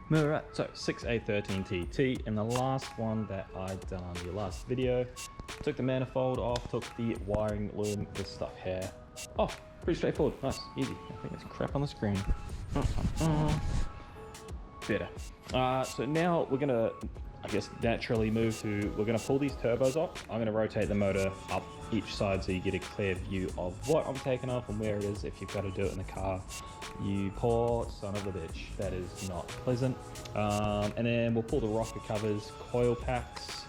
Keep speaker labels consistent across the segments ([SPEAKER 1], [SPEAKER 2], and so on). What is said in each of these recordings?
[SPEAKER 1] Alright, so 6A13TT, and the last one that I'd done on the last video, took the manifold off, took the wiring loom, this stuff here. Oh, pretty straightforward, nice, easy. I think there's crap on the screen. Better. So now we're gonna, I guess, naturally move to, we're gonna pull these turbos off. I'm gonna rotate the motor up each side so you get a clear view of what I'm taking off and where it is. If you've got to do it in the car, you poor son of a bitch, that is not pleasant. And then we'll pull the rocker covers, coil packs,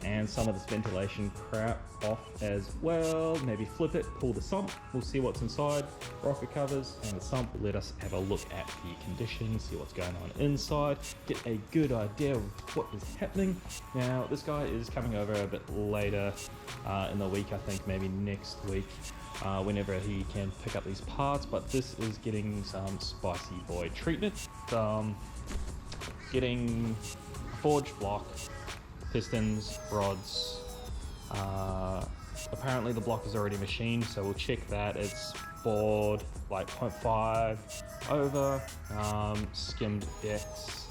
[SPEAKER 1] and some of this ventilation crap off as well. Maybe flip it, pull the sump, we'll see what's inside. Rocker covers and the sump will let us have a look at the conditions, see what's going on inside, get a good idea of what is happening. Now this guy is coming over a bit later in the week, I think maybe next week, whenever he can pick up these parts, but this is getting some spicy boy treatment. Getting a forged block, pistons, rods. Apparently the block is already machined, so we'll check that. It's bored like 0.5 over, skimmed decks,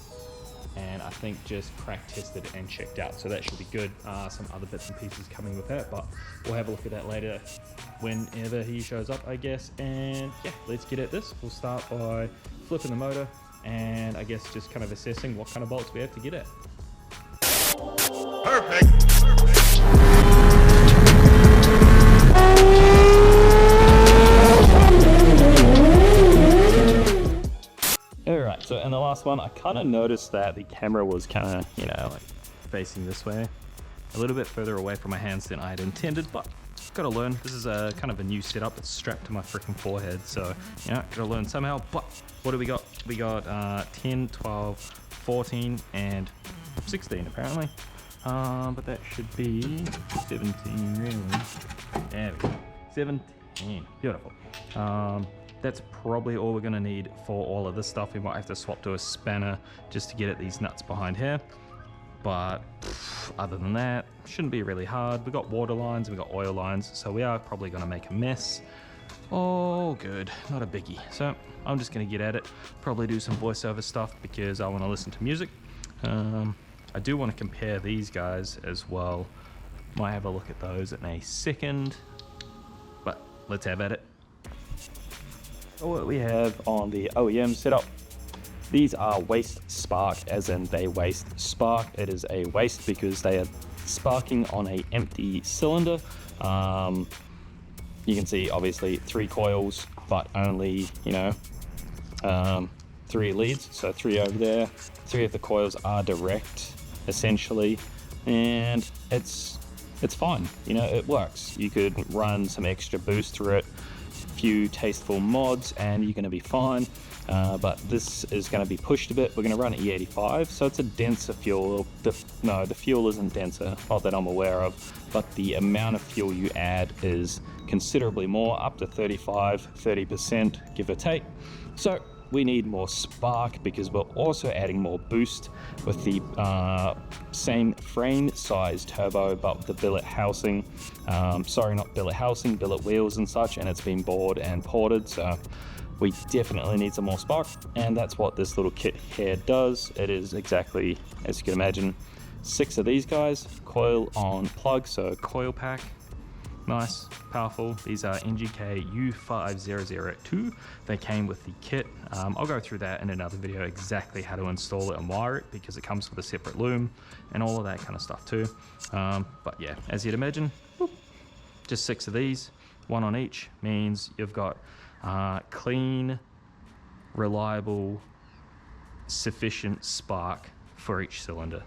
[SPEAKER 1] and I think just crack tested and checked out, so that should be good. Some other bits and pieces coming with that, but we'll have a look at that later whenever he shows up, I guess. And yeah, let's get at this. We'll start by flipping the motor and I guess just kind of assessing what kind of bolts we have to get at.
[SPEAKER 2] Perfect.
[SPEAKER 1] Alright, so in the last one, I kind of noticed that the camera was kind of, you know, like facing this way, a little bit further away from my hands than I had intended, but gotta learn. This is a kind of a new setup. It's strapped to my freaking forehead, so, you know, gotta learn somehow. But what do we got? We got 10, 12, 14, and 16 apparently. But that should be 17 really. There we go. 17. Beautiful. That's probably all we're gonna need for all of this stuff. We might have to swap to a spanner just to get at these nuts behind here. But other than that, shouldn't be really hard. We've got water lines, we've got oil lines, so we are probably gonna make a mess. Oh, good, not a biggie. So I'm just gonna get at it, probably do some voiceover stuff because I wanna listen to music. I do wanna compare these guys as well. Might have a look at those in a second, but let's have at it. So what we have on the OEM setup, these are waste spark, as in they waste spark. It is a waste because they are sparking on an empty cylinder. You can see obviously 3 coils, but only, you know, 3 leads, so 3 over there. 3 of the coils are direct, essentially, and it's fine. You know, it works. You could run some extra boost through it, few tasteful mods, and you're going to be fine. But this is going to be pushed a bit. We're going to run E85, so it's a denser fuel. No, the fuel isn't denser, not that I'm aware of, but the amount of fuel you add is considerably more, up to 30%, give or take. So we need more spark because we're also adding more boost with the same frame size turbo, but with the billet housing. Sorry, not billet housing, billet wheels and such, and it's been bored and ported, so we definitely need some more spark, and that's what this little kit here does. It is exactly, as you can imagine, 6 of these guys, coil on plug, so coil pack, nice, powerful. These are NGK U5002. They came with the kit. I'll go through that in another video, exactly how to install it and wire it, because it comes with a separate loom and all of that kind of stuff too. But yeah, as you'd imagine, whoop, just 6 of these, 1 on each, means you've got clean, reliable, sufficient spark for each cylinder.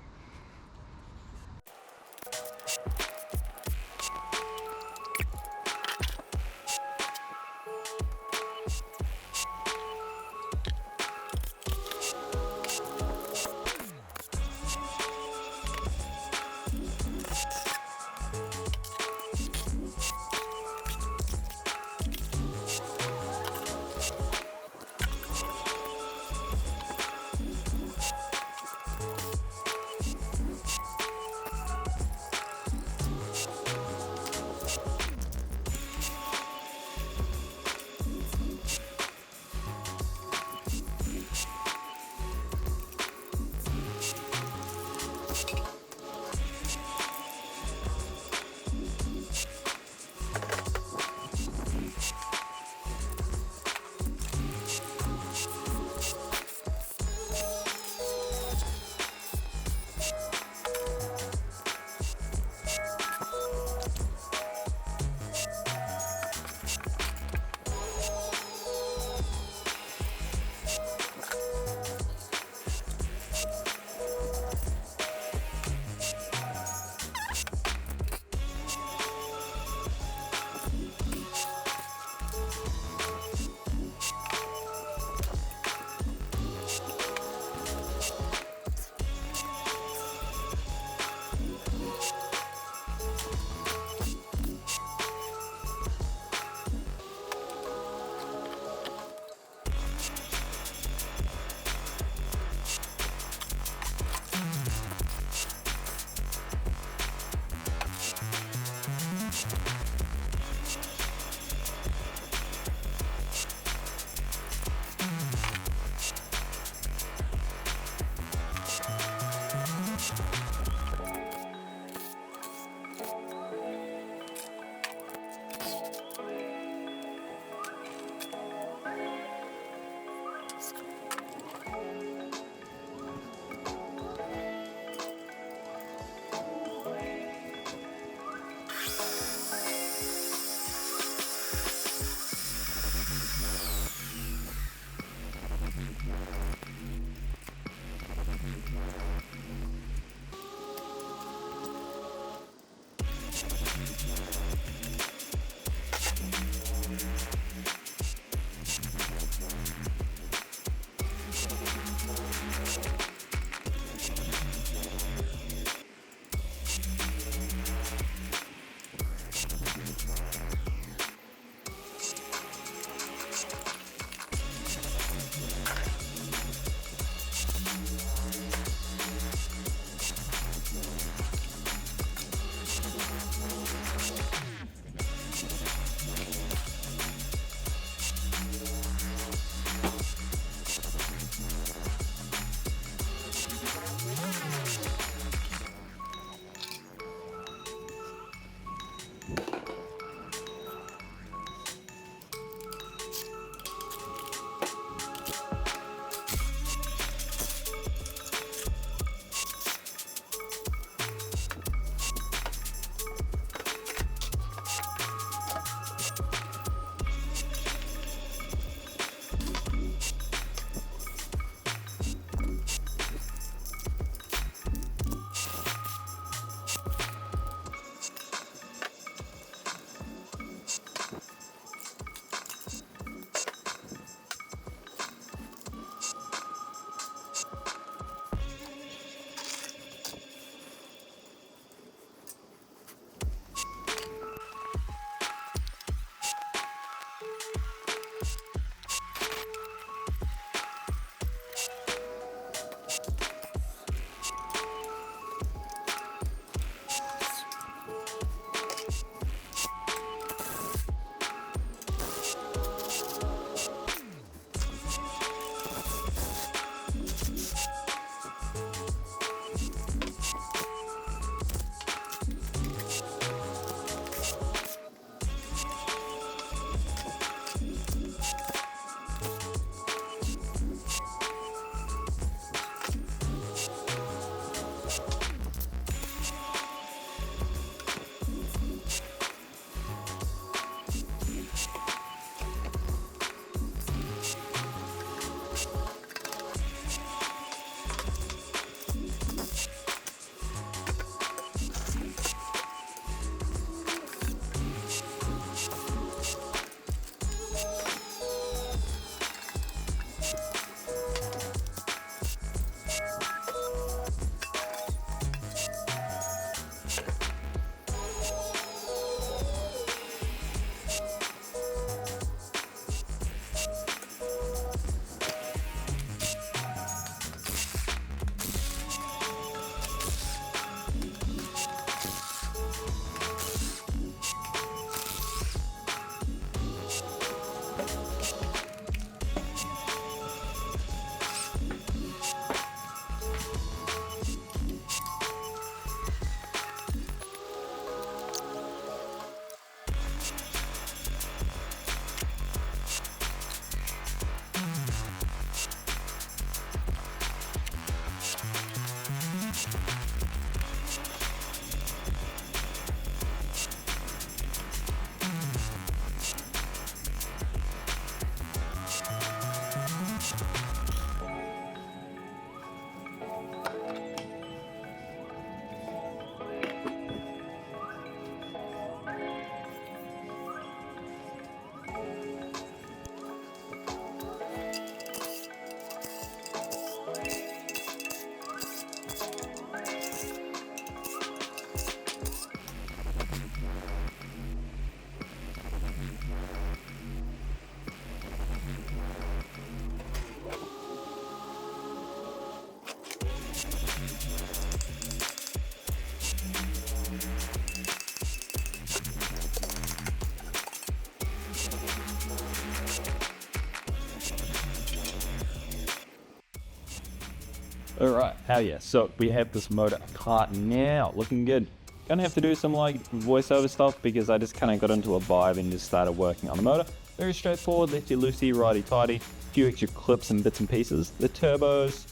[SPEAKER 1] All right, hell yeah. So we have this motor apart now, looking good. Gonna have to do some like voiceover stuff because I just kind of got into a vibe and just started working on the motor. Very straightforward, lefty loosey, righty tighty. Few extra clips and bits and pieces. The turbos,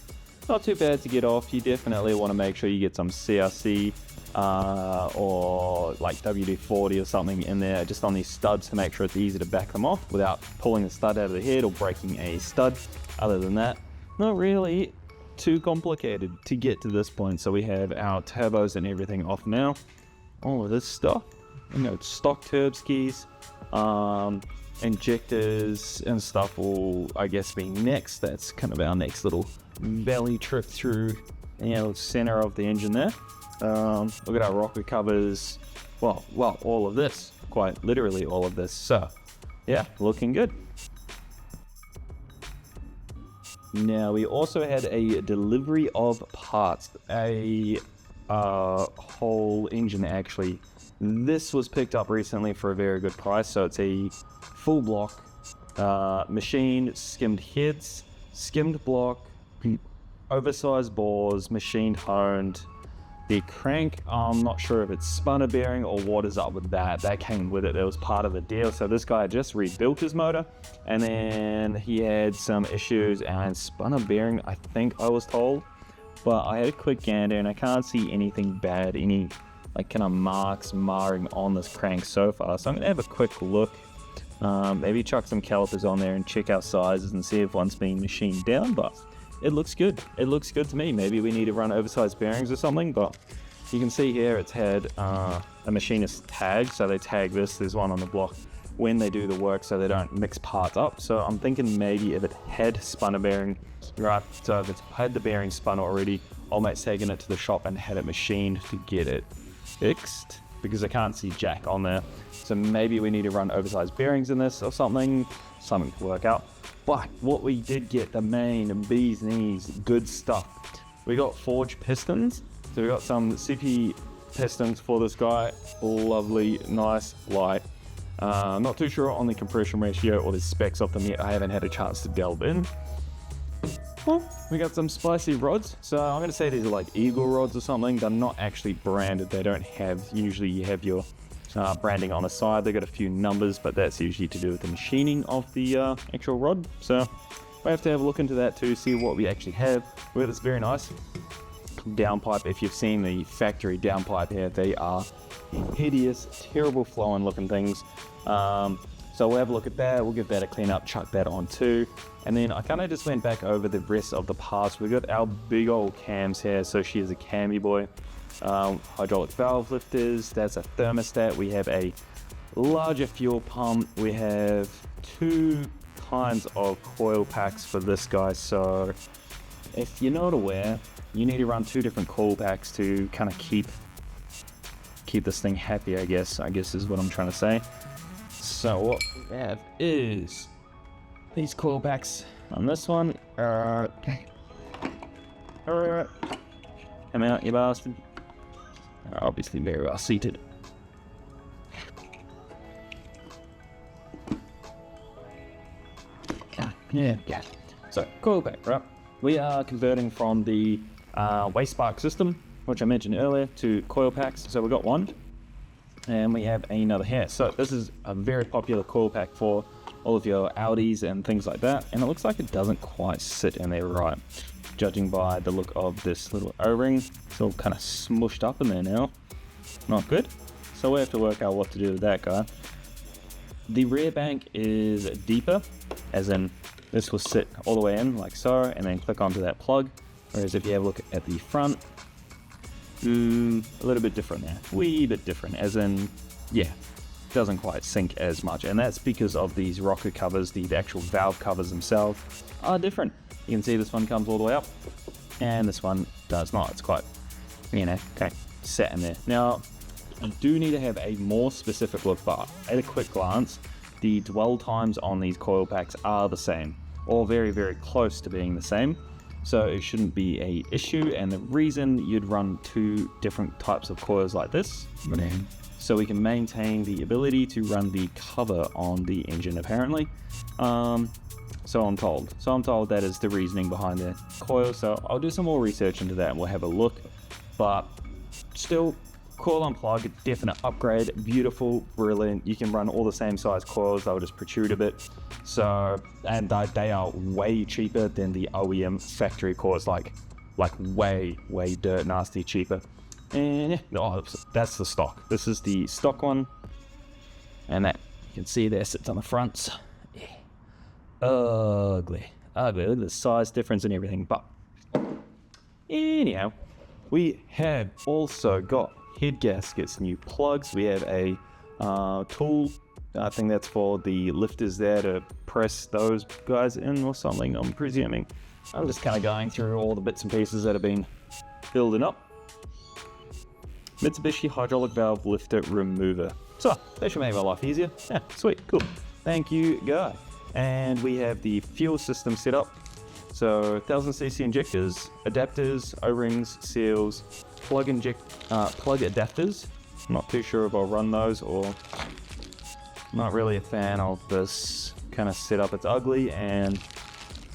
[SPEAKER 1] not too bad to get off. You definitely want to make sure you get some CRC or like WD-40 or something in there just on these studs to make sure it's easy to back them off without pulling the stud out of the head or breaking a stud. Other than that, not really too complicated to get to this point. So we have our turbos and everything off now. All of this stuff, you know, stock turb skis, injectors and stuff will, I guess, be next. That's kind of our next little belly trip through, you know, center of the engine there. Look at our rocker covers. Well, all of this, quite literally all of this. So yeah, looking good. Now we also had a delivery of parts, a whole engine actually. This was picked up recently for a very good price. So it's a full block, machined skimmed heads, skimmed block, oversized bores, machined honed. The crank, I'm not sure if it's spinner bearing or what is up with that. That came with it. That was part of the deal. So this guy just rebuilt his motor and then he had some issues and spinner bearing, I think I was told. But I had a quick gander and I can't see anything bad, any like kind of marks marring on this crank so far. So I'm gonna have a quick look. Maybe chuck some calipers on there and check our sizes and see if one's being machined down, but it looks good. It looks good to me. Maybe we need to run oversized bearings or something, but you can see here it's had a machinist tag. So they tag this, there's one on the block when they do the work so they don't mix parts up. So I'm thinking maybe if it had spun a bearing, right? So if it's had the bearing spun already, old mate's taken it to the shop and had it machined to get it fixed because I can't see jack on there. So maybe we need to run oversized bearings in this or something to work out. But what we did get, the main bee's knees, good stuff. We got forged pistons. So we got some CP pistons for this guy. Lovely, nice, light. Not too sure on the compression ratio or the specs of them yet. I haven't had a chance to delve in. Well, we got some spicy rods. So I'm going to say these are like Eagle rods or something. They're not actually branded. They don't have, usually you have your branding on the side. They got a few numbers, but that's usually to do with the machining of the actual rod. So we have to have a look into that to see what we actually have. We got this very nice downpipe. If you've seen the factory downpipe here, they are hideous, terrible flowing looking things. So we'll have a look at that. We'll give that a clean up, chuck that on too. And then I kind of just went back over the rest of the parts. We got our big old cams here. So she is a cammy boy. Hydraulic valve lifters, that's a thermostat. We have a larger fuel pump. We have two kinds of coil packs for this guy. So if you're not aware, you need to run two different coil packs to kind of keep this thing happy, I guess is what I'm trying to say. So what we have is these coil packs on this one. Okay. Alright. Come out, you bastard. Obviously very well seated. Yeah. So coil pack, right? We are converting from the waste spark system, which I mentioned earlier, to coil packs. So we got one, and we have another here. So this is a very popular coil pack for all of your Audis and things like that. And it looks like it doesn't quite sit in there right, judging by the look of this little O-ring. It's all kind of smushed up in there now. Not good. So we have to work out what to do with that guy. The rear bank is deeper, as in this will sit all the way in like so, and then click onto that plug. Whereas if you have a look at the front, a little bit different there. Wee bit different, as in, yeah, doesn't quite sink as much. And that's because of these rocker covers. The actual valve covers themselves are different. You can see this one comes all the way up, and this one does not. It's quite, you know, kind of set in there. Now, I do need to have a more specific look, but at a quick glance, the dwell times on these coil packs are the same, or very, very close to being the same. so it shouldn't be a issue. And the reason you'd run 2 different types of coils like this, so we can maintain the ability to run the cover on the engine apparently. So I'm told that is the reasoning behind the coil. So I'll do some more research into that and we'll have a look. But still, coil unplug, definite upgrade, beautiful, brilliant. You can run all the same size coils, they'll just protrude a bit. So, and they are way cheaper than the OEM factory coils, like way dirt nasty cheaper. And yeah, oh, that's the stock. This is the stock one. And that, you can see there, sits on the fronts. Yeah. Ugly. Look at the size difference and everything. But anyhow, we have also got head gaskets, new plugs. We have a tool. I think that's for the lifters there to press those guys in or something, I'm presuming. I'm just kind of going through all the bits and pieces that have been building up. Mitsubishi hydraulic valve lifter remover. So that should make my life easier. Yeah, sweet, cool. Thank you, guy. And we have the fuel system set up. So 1000cc injectors, adapters, O-rings, seals, plug adapters. I'm not too sure if I'll run those, or not really a fan of this kind of setup. It's ugly and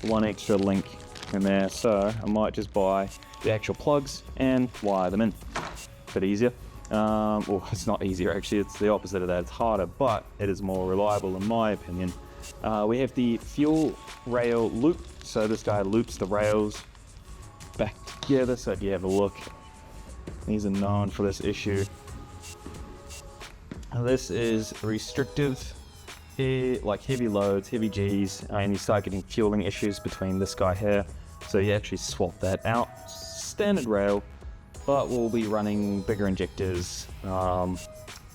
[SPEAKER 1] 1 extra link in there, so I might just buy the actual plugs and wire them in. Bit easier. Well, it's not easier actually, it's the opposite of that. It's harder, but it is more reliable in my opinion. We have the fuel rail loop, so this guy loops the rails back together. So if you have a look, these are known for this issue. This is restrictive, like heavy loads, heavy G's, and you start getting fueling issues between this guy here. So you actually swap that out. Standard rail, but we'll be running bigger injectors. Gonna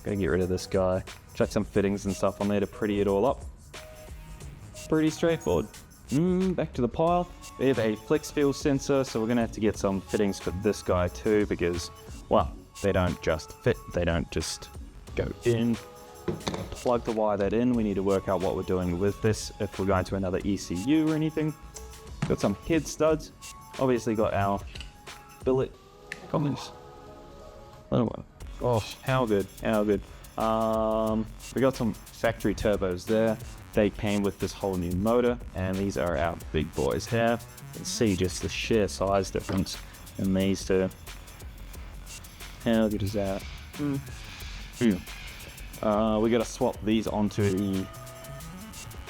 [SPEAKER 1] get rid of this guy. Chuck some fittings and stuff on there to pretty it all up. Pretty straightforward. Back to the pile. We have a flex fuel sensor, so we're gonna have to get some fittings for this guy too, because, well, they don't just fit, they don't just go in. Plug to wire that in. We need to work out what we're doing with this, if we're going to another ECU or anything. Got some head studs. Obviously got our billet. Comments. Oh, how good, how good. We got some factory turbos there. They came with this whole new motor, and these are our big boys here. You can see just the sheer size difference in these two. How good is that? We gotta swap these onto the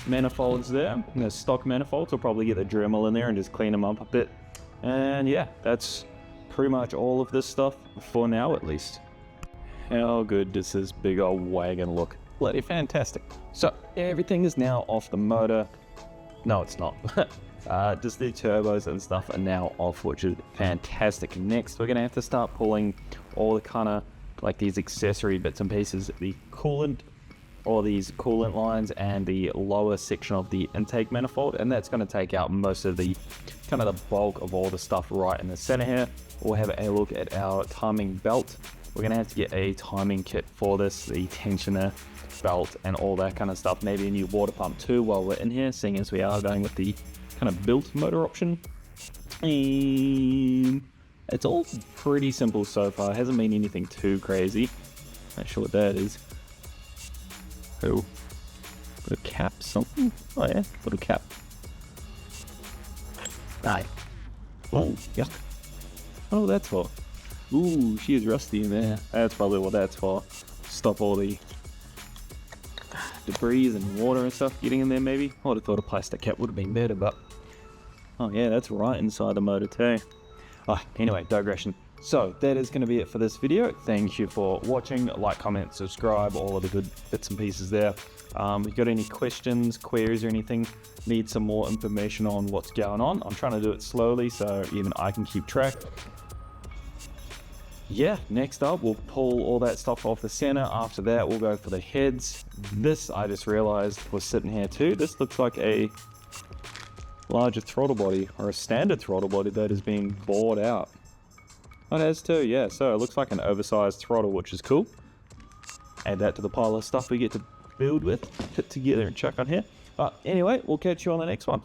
[SPEAKER 1] manifolds there. The stock manifolds. We'll probably get the Dremel in there and just clean them up a bit. And yeah, that's pretty much all of this stuff for now, at least. How good does this big old wagon look? Bloody fantastic. So everything is now off the motor. No, it's not. Just the turbos and stuff are now off, which is fantastic. Next, we're gonna have to start pulling all the kind of like these accessory bits and pieces, the coolant, or these coolant lines, and the lower section of the intake manifold, and that's going to take out most of the kind of the bulk of all the stuff right in the center here. We'll have a look at our timing belt. We're going to have to get a timing kit for this, the tensioner, belt, and all that kind of stuff. Maybe a new water pump too while we're in here, seeing as we are going with the kind of built motor option. It's all pretty simple so far. It hasn't been anything too crazy. Not sure what that is. Oh, got a cap, something? Oh yeah, little cap. Aye. Oh, yuck. Oh, that's for. Ooh, she is rusty in there. That's probably what that's for. Stop all the debris and water and stuff getting in there maybe. I would have thought a plastic cap would have been better, but... Oh yeah, that's right inside the motor too. Oh, anyway, digression. So that is going to be it for this video. Thank you for watching. Like, comment, subscribe, all of the good bits and pieces there. If you've got any questions, queries or anything, need some more information on what's going on, I'm trying to do it slowly so even I can keep track. Yeah, next up we'll pull all that stuff off the center. After that we'll go for the heads. This, I just realized, was sitting here too. This looks like a larger throttle body, or a standard throttle body that is being bored out. Oh, it has too, yeah, so it looks like an oversized throttle, which is cool. Add that to the pile of stuff we get to build with, put together and chuck on here. Anyway, we'll catch you on the next one.